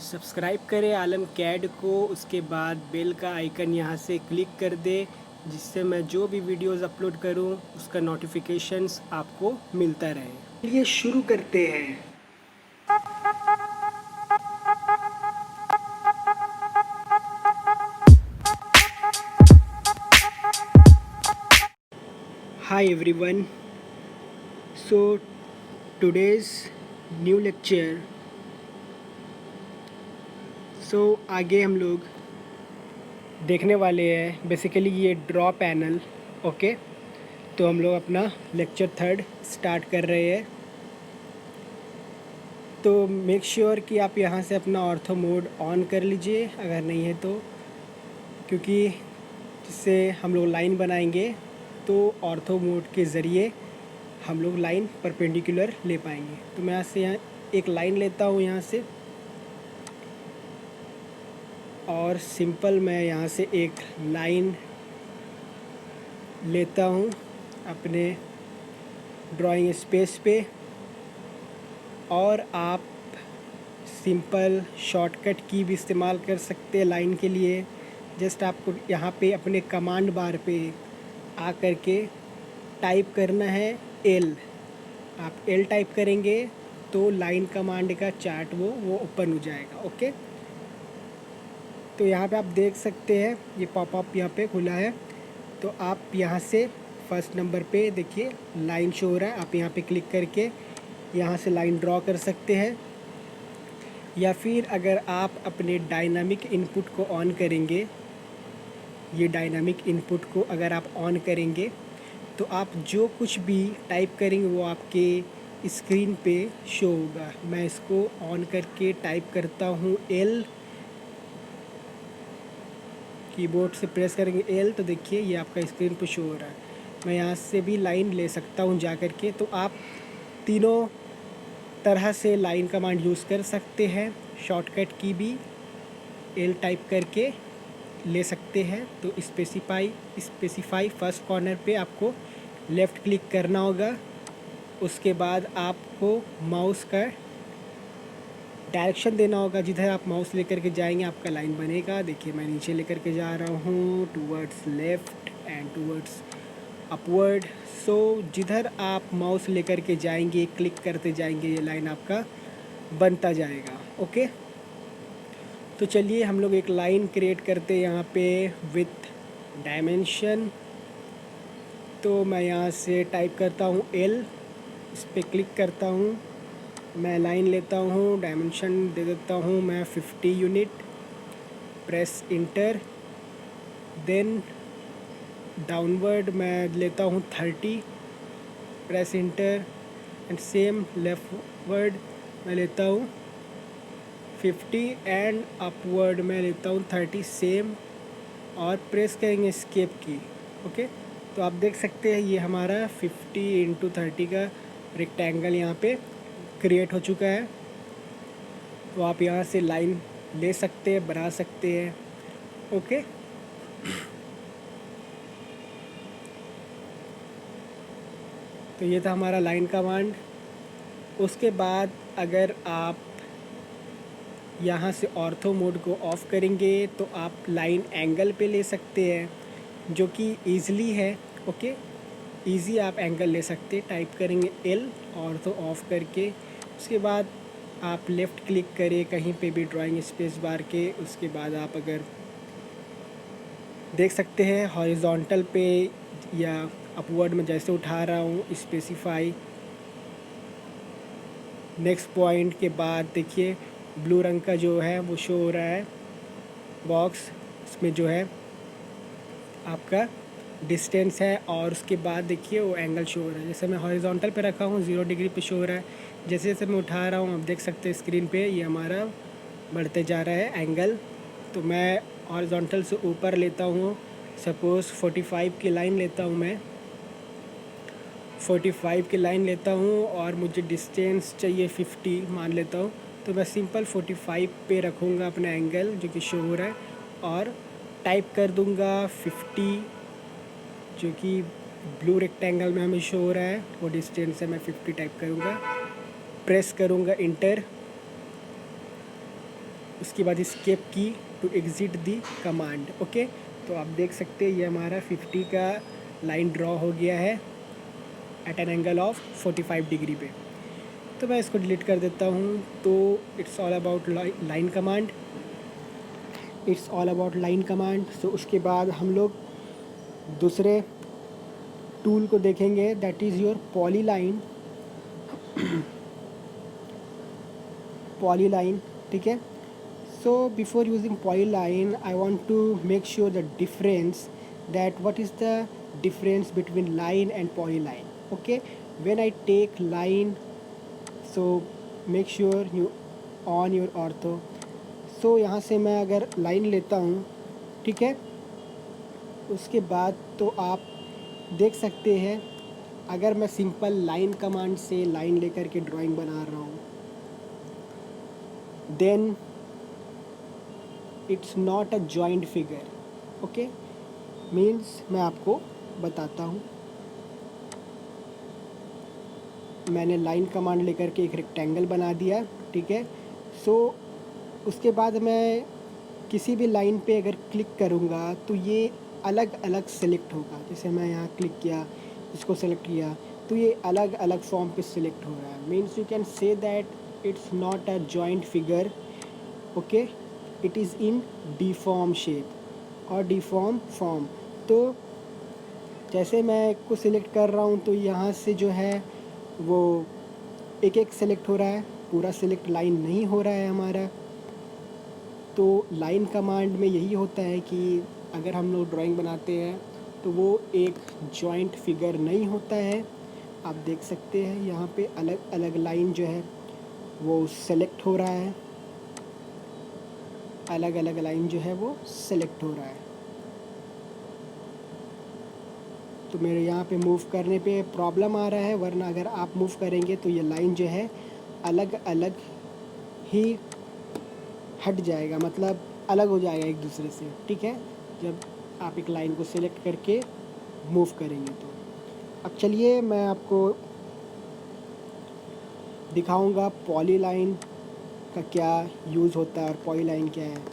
Subscribe करें आलम CAD को। उसके बाद बेल का आइकन यहाँ से क्लिक कर दे, जिससे मैं जो भी वीडियोस अपलोड करूँ उसका नोटिफिकेशंस आपको मिलता रहे। चलिए शुरू करते हैं। हाय एवरीवन, सो टुडेज़ न्यू लेक्चर। आगे हम लोग देखने वाले हैं बेसिकली ये ड्रॉ पैनल। ओके, तो हम लोग अपना लेक्चर 3 स्टार्ट कर रहे हैं। तो मेक श्योर कि आप यहाँ से अपना ऑर्थो मोड ऑन कर लीजिए अगर नहीं है तो, क्योंकि जिससे हम लोग लाइन बनाएंगे तो ऑर्थो मोड के ज़रिए हम लोग लाइन परपेंडिकुलर ले पाएंगे। तो मैं यहाँ एक लाइन लेता हूँ यहाँ से, और सिंपल मैं यहाँ से एक लाइन लेता हूँ अपने ड्राइंग स्पेस पे। और आप सिंपल शॉर्टकट की भी इस्तेमाल कर सकते हैं लाइन के लिए। जस्ट आपको यहाँ पे अपने कमांड बार पे आ कर के टाइप करना है एल। आप एल टाइप करेंगे तो लाइन कमांड का चार्ट वो ओपन हो जाएगा। ओके, तो यहाँ पे आप देख सकते हैं ये पॉपअप यहाँ पे खुला है। तो आप यहाँ से फर्स्ट नंबर पे देखिए लाइन शो हो रहा है, आप यहाँ पे क्लिक करके यहाँ से लाइन ड्रॉ कर सकते हैं। या फिर अगर आप अपने डायनामिक इनपुट को ऑन करेंगे, ये डायनामिक इनपुट को अगर आप ऑन करेंगे तो आप जो कुछ भी टाइप करेंगे वो आपके स्क्रीन पे शो होगा। मैं इसको ऑन करके टाइप करता हूँ एल। कीबोर्ड से प्रेस करेंगे एल तो देखिए ये आपका स्क्रीन पे शो हो रहा है। मैं यहाँ से भी लाइन ले सकता हूँ जा कर के। तो आप तीनों तरह से लाइन कमांड यूज़ कर सकते हैं। शॉर्टकट की भी एल टाइप करके ले सकते हैं। तो स्पेसिफाई फर्स्ट कॉर्नर पे आपको लेफ़्ट क्लिक करना होगा। उसके बाद आपको माउस का डायरेक्शन देना होगा, जिधर आप माउस लेकर के जाएंगे आपका लाइन बनेगा। देखिए मैं नीचे लेकर के जा रहा हूँ towards left and towards upward. So जिधर आप माउस लेकर के जाएंगे क्लिक करते जाएंगे ये लाइन आपका बनता जाएगा। ओके, तो चलिए हम लोग एक लाइन क्रिएट करते हैं यहाँ पे विथ डायमेंशन। तो मैं यहाँ से टाइप करता हूँ एल, इस पर क्लिक करता हूँ, मैं लाइन लेता हूँ, डायमेंशन दे देता हूँ मैं 50 unit, press enter. Then downward मैं लेता हूँ 30, press enter. And same leftward मैं लेता हूँ 50 एंड अपवर्ड मैं लेता हूँ 30 सेम, और प्रेस करेंगे एस्केप की। ओके, तो आप देख सकते हैं ये हमारा 50x30 का रेक्टेंगल यहाँ पे क्रिएट हो चुका है। तो आप यहाँ से लाइन ले सकते हैं, बना सकते हैं। ओके, तो ये था हमारा लाइन कमांड। उसके बाद अगर आप यहाँ से ऑर्थो मोड को ऑफ़ करेंगे तो आप लाइन एंगल पे ले सकते हैं, जो कि ईज़िली है। ओके, ईज़ी आप एंगल ले सकते हैं। टाइप करेंगे एल ऑर्थो ऑफ़ करके। उसके बाद आप लेफ़्ट क्लिक करें कहीं पे भी ड्राइंग स्पेस बार के। उसके बाद आप अगर देख सकते हैं हॉरिजॉन्टल पे या अपवर्ड में जैसे उठा रहा हूँ, स्पेसिफाई नेक्स्ट पॉइंट के बाद देखिए ब्लू रंग का जो है वो शो हो रहा है बॉक्स, इसमें जो है आपका डिस्टेंस है। और उसके बाद देखिए वो एंगल शो हो रहा है। जैसे मैं हॉरिजॉन्टल पे रखा हूँ 0 डिग्री पे शो हो रहा है। जैसे जैसे मैं उठा रहा हूँ आप देख सकते हैं स्क्रीन पे ये हमारा बढ़ते जा रहा है एंगल। तो मैं हॉरिजॉन्टल से ऊपर लेता हूँ, सपोज़ 45 की लाइन लेता हूँ, मैं 45 की लाइन लेता हूँ और मुझे डिस्टेंस चाहिए 50 मान लेता हूँ। तो मैं सिंपल 45 पे रखूँगा अपना एंगल जो कि शो हो रहा है, और टाइप कर दूँगा 50, जो कि ब्लू रेक्टेंगल में हमें शो हो रहा है। वो डिस्टेंस है, मैं 50 टाइप करूँगा, प्रेस करूँगा इंटर। उसके बाद एस्केप की टू एग्ज़िट दी कमांड। ओके, तो आप देख सकते हैं ये हमारा 50 का लाइन ड्रॉ हो गया है at an angle of 45 degree पे। तो मैं इसको डिलीट कर देता हूँ। तो it's all about line command, it's all about line command. So उसके बाद हम लोग दूसरे टूल को देखेंगे, that is your polyline. Polyline, ठीक है। So before using polyline, I want to make sure the difference, that what is the difference between line and polyline. Okay, when I take line, so make sure you on your ortho. So यहाँ से मैं अगर line लेता हूँ, ठीक है, उसके बाद तो आप देख सकते हैं अगर मैं सिंपल लाइन कमांड से लाइन लेकर के ड्राइंग बना रहा हूँ, then it's not a joint figure. Okay, means मैं आपको बताता हूँ। मैंने लाइन कमांड लेकर के एक रेक्टेंगल बना दिया, ठीक है। सो उसके बाद मैं किसी भी लाइन पे अगर क्लिक करूँगा तो ये अलग अलग सेलेक्ट होगा। जैसे मैं यहाँ क्लिक किया, इसको सेलेक्ट किया, तो ये अलग अलग फॉर्म पे सिलेक्ट हो रहा है। Means you can say that it's not a joint figure. Okay, it is in deform shape और डिफॉर्म फॉर्म। तो जैसे मैं एक को सिलेक्ट कर रहा हूँ तो यहाँ से जो है वो एक एक सेलेक्ट हो रहा है, पूरा सिलेक्ट लाइन नहीं हो रहा है हमारा। तो लाइन कमांड में यही होता है कि अगर हम लोग ड्राइंग बनाते हैं तो वो एक जॉइंट फिगर नहीं होता है। आप देख सकते हैं यहाँ पे अलग अलग लाइन जो है वो सेलेक्ट हो रहा है, अलग अलग लाइन जो है वो सेलेक्ट हो रहा है। तो मेरे यहाँ पे मूव करने पे प्रॉब्लम आ रहा है, वरना अगर आप मूव करेंगे तो ये लाइन जो है अलग अलग ही हट जाएगा, मतलब अलग हो जाएगा एक दूसरे से, ठीक है, जब आप एक लाइन को सिलेक्ट करके मूव करेंगे तो। अब चलिए मैं आपको दिखाऊंगा पॉलीलाइन का क्या यूज़ होता है और पॉलीलाइन क्या है।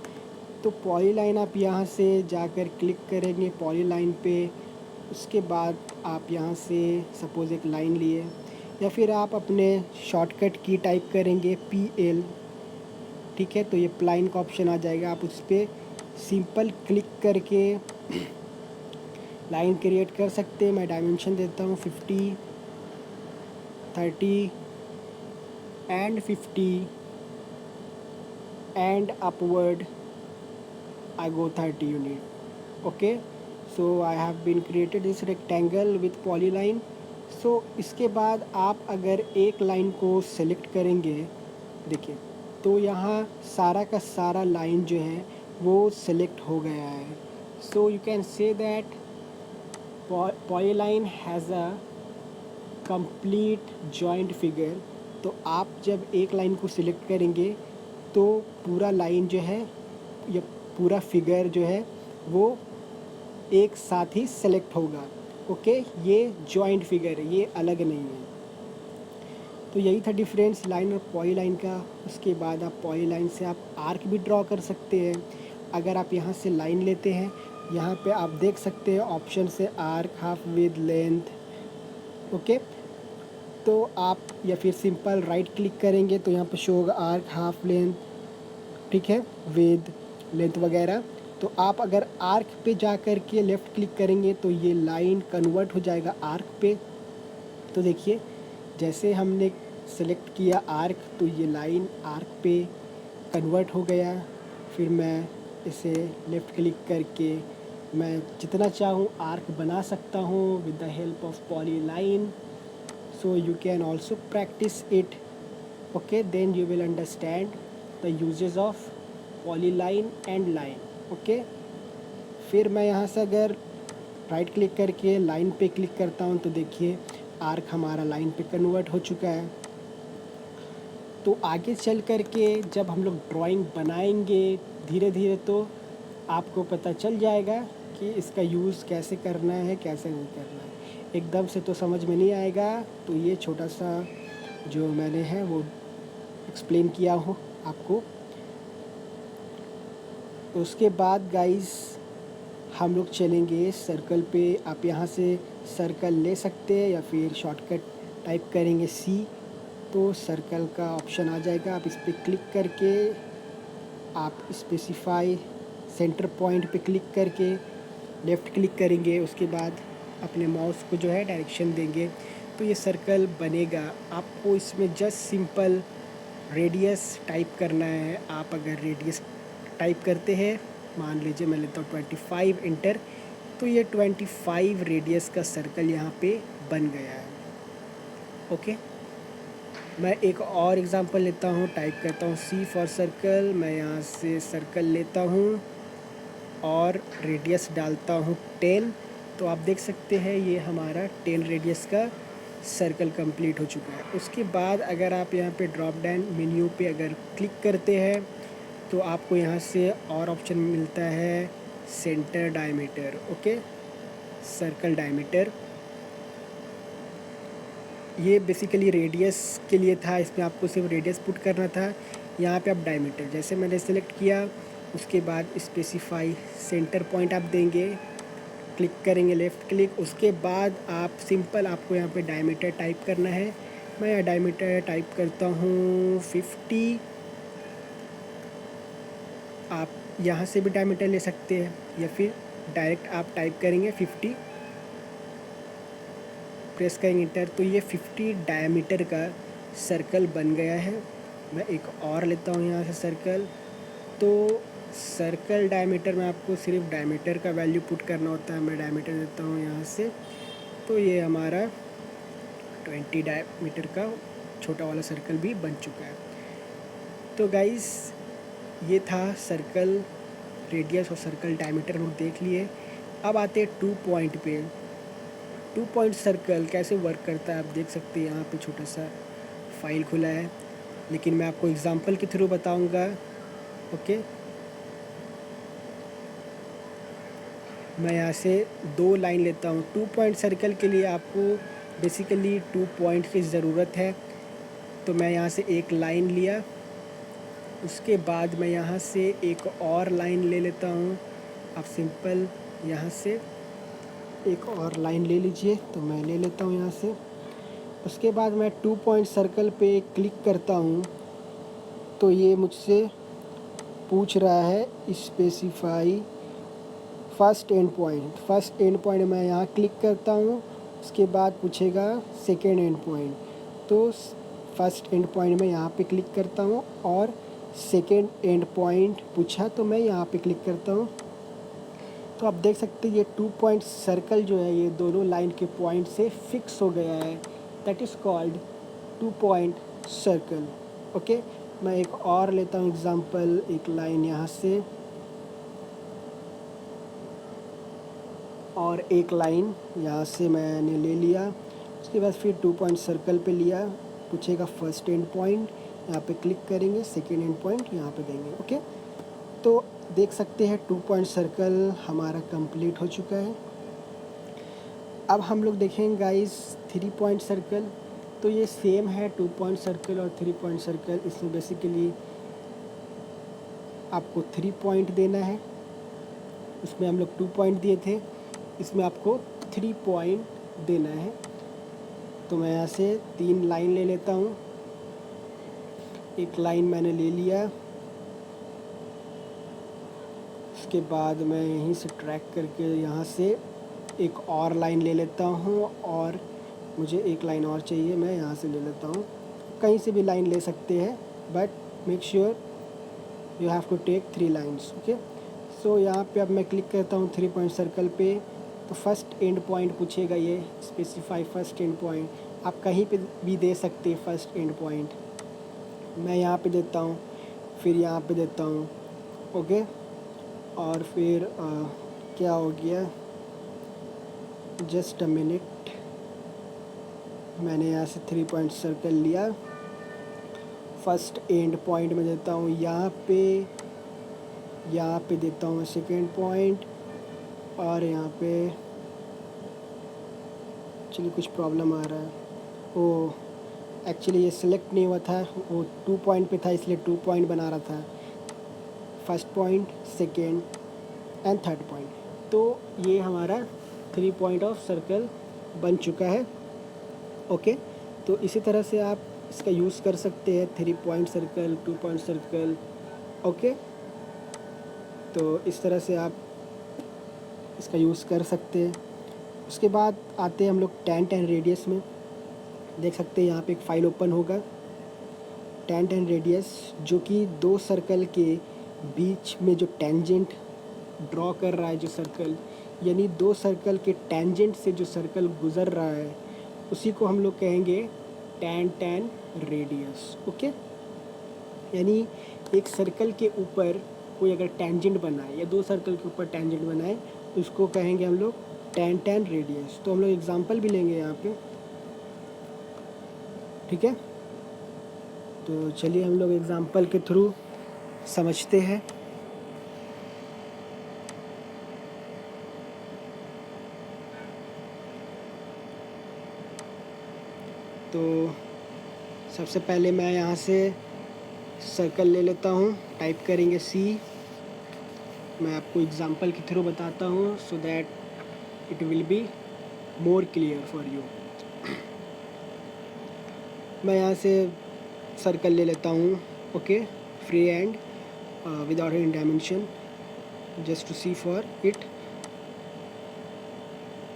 तो पॉलीलाइन आप यहाँ से जाकर क्लिक करेंगे पॉलीलाइन पे। उसके बाद आप यहाँ से सपोज़ एक लाइन लिए, या फिर आप अपने शॉर्टकट की टाइप करेंगे PL, ठीक है। तो ये प्लाइन का ऑप्शन आ जाएगा, आप उस पर सिंपल क्लिक करके लाइन क्रिएट कर सकते हैं। मैं डायमेंशन देता हूँ 50, 30 and 50 and upward I go 30 unit. Okay, so I have been created this rectangle with polyline. So इसके बाद आप अगर एक लाइन को सेलेक्ट करेंगे, देखिए, तो यहाँ सारा का सारा लाइन जो है वो सेलेक्ट हो गया है। So you can say that polyline has a complete joint figure. तो आप जब एक लाइन को सिलेक्ट करेंगे तो पूरा लाइन जो है या पूरा फिगर जो है वो एक साथ ही सेलेक्ट होगा। ओके, ये जॉइंट फिगर है, ये अलग नहीं है। तो यही था डिफरेंस लाइन और पॉलीलाइन का। उसके बाद आप पॉलीलाइन से आप आर्क भी ड्रॉ कर सकते हैं। अगर आप यहाँ से लाइन लेते हैं, यहाँ पे आप देख सकते हैं ऑप्शन से arc, half with, length. Okay, तो आप या फिर सिंपल राइट क्लिक करेंगे तो यहाँ पे शो होगा आर्क, हाफ लेंथ, ठीक है, विद, लेंथ वगैरह। तो आप अगर आर्क पे जा कर के लेफ़्ट क्लिक करेंगे तो ये लाइन कन्वर्ट हो जाएगा आर्क पे। तो देखिए, जैसे हमने सेलेक्ट किया आर्क तो ये लाइन आर्क पे कन्वर्ट हो गया। फिर मैं इसे लेफ़्ट क्लिक करके मैं जितना चाहूँ आर्क बना सकता हूँ with the help of polyline. So you can also practise it. Okay, then you will understand the uses of polyline and line. Okay, फिर मैं यहाँ से अगर राइट क्लिक करके लाइन पे क्लिक करता हूँ तो देखिए आर्क हमारा लाइन पे कन्वर्ट हो चुका है। तो आगे चल कर के जब हम लोग ड्राइंग बनाएंगे धीरे धीरे तो आपको पता चल जाएगा कि इसका यूज़ कैसे करना है, कैसे नहीं करना है। एकदम से तो समझ में नहीं आएगा। तो ये छोटा सा जो मैंने है वो एक्सप्लेन किया हो आपको। उसके बाद गाइस हम लोग चलेंगे सर्कल पे। आप यहाँ से सर्कल ले सकते हैं या फिर शॉर्टकट टाइप करेंगे सी, तो सर्कल का ऑप्शन आ जाएगा। आप इस पर क्लिक करके आप स्पेसिफाई सेंटर पॉइंट पे क्लिक करके लेफ़्ट क्लिक करेंगे। उसके बाद अपने माउस को जो है डायरेक्शन देंगे तो ये सर्कल बनेगा। आपको इसमें जस्ट सिंपल रेडियस टाइप करना है। आप अगर रेडियस टाइप करते हैं, मान लीजिए मैं लेता हूँ 25 इंटर, तो ये 25 रेडियस का सर्कल यहाँ पे बन गया है। ओके, मैं एक और एग्ज़ाम्पल लेता हूँ, टाइप करता हूँ सी फॉर सर्कल। मैं यहाँ से सर्कल लेता हूँ और रेडियस डालता हूँ 10। तो आप देख सकते हैं ये हमारा 10 रेडियस का सर्कल कंप्लीट हो चुका है। उसके बाद अगर आप यहाँ पे ड्रॉप डाउन मेन्यू पे अगर क्लिक करते हैं तो आपको यहाँ से और ऑप्शन मिलता है centre diameter. Okay, circle diameter, ये बेसिकली रेडियस के लिए था, इसमें आपको सिर्फ रेडियस पुट करना था। यहाँ पे आप डायमीटर जैसे मैंने सेलेक्ट किया, उसके बाद स्पेसिफाई सेंटर पॉइंट आप देंगे, क्लिक करेंगे लेफ़्ट क्लिक। उसके बाद आप सिंपल आपको यहाँ पे डायमीटर टाइप करना है। मैं यहाँ डायमीटर टाइप करता हूँ 50। आप यहाँ से भी डायमीटर ले सकते हैं या फिर डायरेक्ट आप टाइप करेंगे 50, प्रेस करेंगे इंटर, तो ये 50 डायमीटर का सर्कल बन गया है। मैं एक और लेता हूँ यहाँ से सर्कल। तो सर्कल डायमीटर में आपको सिर्फ डायमीटर का वैल्यू पुट करना होता है। मैं डायमीटर देता हूँ यहाँ से, तो ये हमारा 20 डायमीटर का छोटा वाला सर्कल भी बन चुका है। तो गाइस ये था सर्कल रेडियस और सर्कल डायमीटर हम देख लिए। अब आते हैं 2 पॉइंट पे। 2 पॉइंट सर्कल कैसे वर्क करता है आप देख सकते हैं। यहाँ पे छोटा सा फाइल खुला है, लेकिन मैं आपको एग्जांपल के थ्रू बताऊंगा। ओके, मैं यहाँ से 2 लाइन लेता हूँ। 2 पॉइंट सर्कल के लिए आपको बेसिकली 2 पॉइंट की ज़रूरत है, तो मैं यहाँ से एक लाइन लिया। उसके बाद मैं यहाँ से एक और लाइन ले लेता हूँ। आप सिंपल यहाँ से एक और लाइन ले लीजिए, तो मैं ले लेता हूँ यहाँ से। उसके बाद मैं 2 पॉइंट सर्कल पे क्लिक करता हूँ, तो ये मुझसे पूछ रहा है specify first and point. First and point मैं यहाँ क्लिक करता हूँ। उसके बाद पूछेगा सेकेंड एंड पॉइंट, तो फर्स्ट एंड पॉइंट में यहाँ पे क्लिक करता हूँ और सेकेंड एंड पॉइंट पूछा तो मैं यहाँ पे क्लिक करता हूँ। तो आप देख सकते हैं ये 2 पॉइंट सर्कल जो है ये दोनों लाइन के पॉइंट से फिक्स हो गया है। That is called 2 point circle. Okay, मैं एक और लेता हूँ एग्जांपल। एक लाइन यहाँ से और एक लाइन यहाँ से मैंने ले लिया। उसके बाद फिर 2 पॉइंट सर्कल पे लिया, पूछेगा फर्स्ट एंड पॉइंट, यहाँ पे क्लिक करेंगे, सेकेंड एंड पॉइंट यहाँ पे देंगे। ओके, तो देख सकते हैं 2 पॉइंट सर्कल हमारा कंप्लीट हो चुका है। अब हम लोग देखेंगे गाइस 3 पॉइंट सर्कल। तो ये सेम है 2 पॉइंट सर्कल और 3 पॉइंट सर्कल। इसमें बेसिकली आपको 3 पॉइंट देना है। उसमें हम लोग 2 पॉइंट दिए थे, इसमें आपको 3 पॉइंट देना है। तो मैं यहाँ से 3 लाइन ले लेता हूँ। एक लाइन मैंने ले लिया। उसके बाद मैं यहीं से ट्रैक करके यहाँ से एक और लाइन ले लेता हूँ और मुझे एक लाइन और चाहिए, मैं यहाँ से ले लेता हूँ। कहीं से भी लाइन ले सकते हैं, but make sure you have to take 3 lines. Okay, so यहाँ पे अब मैं क्लिक करता हूँ 3 पॉइंट सर्कल पे। तो फर्स्ट एंड पॉइंट पूछेगा ये स्पेसिफाई फर्स्ट एंड पॉइंट। आप कहीं पे भी दे सकते हैं फर्स्ट एंड पॉइंट। मैं यहाँ पे देता हूँ, फिर यहाँ पे देता हूँ। ओके, और फिर क्या हो गया, जस्ट अ मिनट, मैंने यहाँ से 3 पॉइंट सर्कल लिया। फर्स्ट एंड पॉइंट में देता हूँ यहाँ पे देता हूँ सेकेंड पॉइंट, और यहाँ पे एक्चुअली कुछ प्रॉब्लम आ रहा है। वो एक्चुअली ये सिलेक्ट नहीं हुआ था, वो 2 पॉइंट पे था इसलिए 2 पॉइंट बना रहा था। First point, second and third point. तो ये हमारा 3 पॉइंट ऑफ सर्कल बन चुका है। ओके, तो इसी तरह से आप इसका यूज़ कर सकते हैं, 3 point circle, 2 point circle. Okay, तो इस तरह से आप इसका यूज़ कर सकते हैं। उसके बाद आते हैं हम लोग tan रेडियस में। देख सकते हैं यहाँ पे एक फ़ाइल ओपन होगा, tan रेडियस, जो कि 2 सर्कल के बीच में जो टेंजेंट ड्रॉ कर रहा है जो सर्कल, यानी 2 सर्कल के टेंजेंट से जो सर्कल गुज़र रहा है उसी को हम लोग कहेंगे tan रेडियस। ओके, यानी एक सर्कल के ऊपर कोई अगर टेंजेंट बनाए या 2 सर्कल के ऊपर टेंजेंट बनाए तो उसको कहेंगे हम लोग tan रेडियस। तो हम लोग एग्जांपल भी लेंगे यहाँ पे, ठीक है। तो चलिए हम लोग एग्जांपल के थ्रू समझते हैं। तो सबसे पहले मैं यहाँ से सर्कल ले लेता हूँ, टाइप करेंगे C। मैं आपको एग्जांपल के थ्रू बताता हूँ so that it will be more clear for you. मैं यहाँ से सर्कल ले लेता हूँ, okay, free hand without any dimension, just to see for it.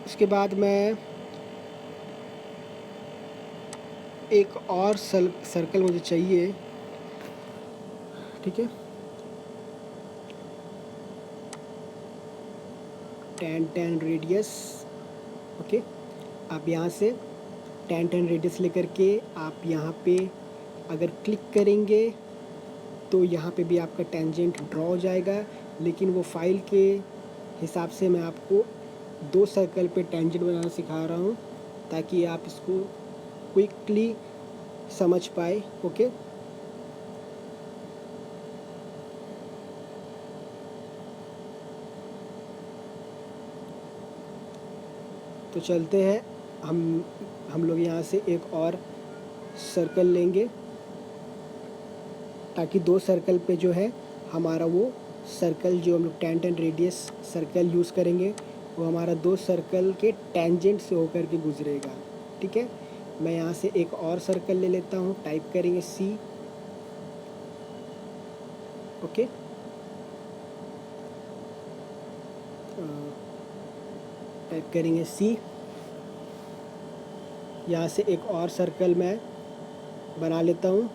उसके बाद मैं एक और सर्कल मुझे चाहिए, ठीक है। tan radius, okay. आप यहाँ से tan रेडियस लेकर के आप यहाँ पे अगर क्लिक करेंगे तो यहाँ पे भी आपका टेंजेंट ड्रॉ हो जाएगा, लेकिन वो फाइल के हिसाब से मैं आपको 2 सर्कल पे टेंजेंट बनाना सिखा रहा हूँ ताकि आप इसको क्विकली समझ पाए। ओके, तो चलते हैं, हम लोग यहाँ से एक और सर्कल लेंगे ताकि 2 सर्कल पे जो है हमारा वो सर्कल जो हम लोग tan रेडियस सर्कल यूज़ करेंगे वो हमारा 2 सर्कल के टेंजेंट से होकर के गुजरेगा, ठीक है। मैं यहाँ से एक और सर्कल ले लेता हूँ, टाइप करेंगे C, ओके। टाइप करेंगे C। यहाँ से एक और सर्कल मैं बना लेता हूँ,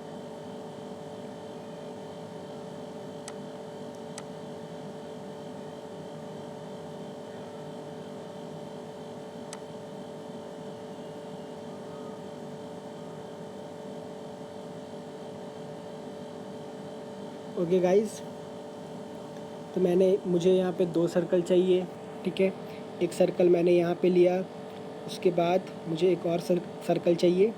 ओके गाइस। तो मुझे यहाँ पे 2 सर्कल चाहिए, ठीक है। एक सर्कल मैंने यहाँ पे लिया, उसके बाद मुझे एक और सर्कल चाहिए।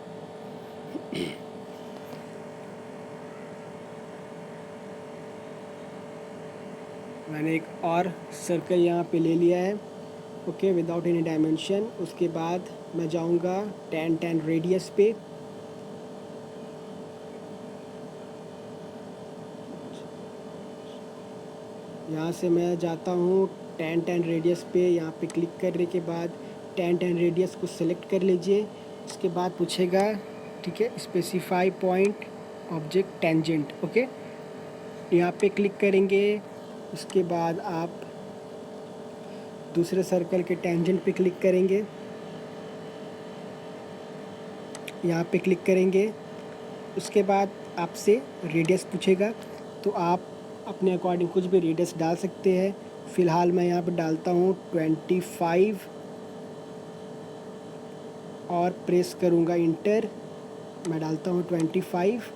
मैंने एक और सर्कल यहाँ पे ले लिया है, ओके, विदाउट एनी डायमेंशन। उसके बाद मैं जाऊँगा tan रेडियस पे, यहाँ से मैं जाता हूँ tan रेडियस पे। यहाँ पे क्लिक करने के बाद tan रेडियस को सिलेक्ट कर लीजिए। उसके बाद पूछेगा, ठीक है, specify point object tangent, okay. यहाँ पे क्लिक करेंगे। उसके बाद आप दूसरे सर्कल के टेंजेंट पे क्लिक करेंगे, यहाँ पे क्लिक करेंगे। उसके बाद आपसे रेडियस पूछेगा, तो आप अपने अकॉर्डिंग कुछ भी रेडियस डाल सकते हैं। फ़िलहाल मैं यहाँ पे डालता हूँ 25 और प्रेस करूँगा इंटर। मैं डालता हूँ 25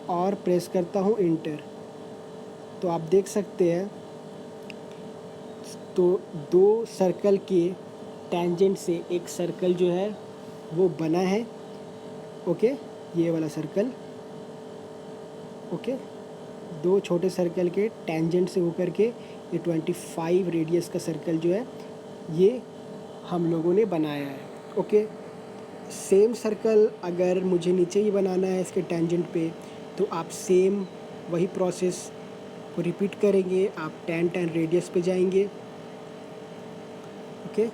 और प्रेस करता हूँ इंटर। तो आप देख सकते हैं, तो 2 सर्कल के टेंजेंट से एक सर्कल जो है वो बना है, ओके, ये वाला सर्कल, ओके। 2 छोटे सर्कल के टेंजेंट से होकर के ये 25 रेडियस का सर्कल जो है ये हम लोगों ने बनाया है, ओके। सेम सर्कल अगर मुझे नीचे ही बनाना है इसके टेंजेंट पे, तो आप सेम वही प्रोसेस को रिपीट करेंगे। आप 10 10 रेडियस पे जाएंगे, ओके।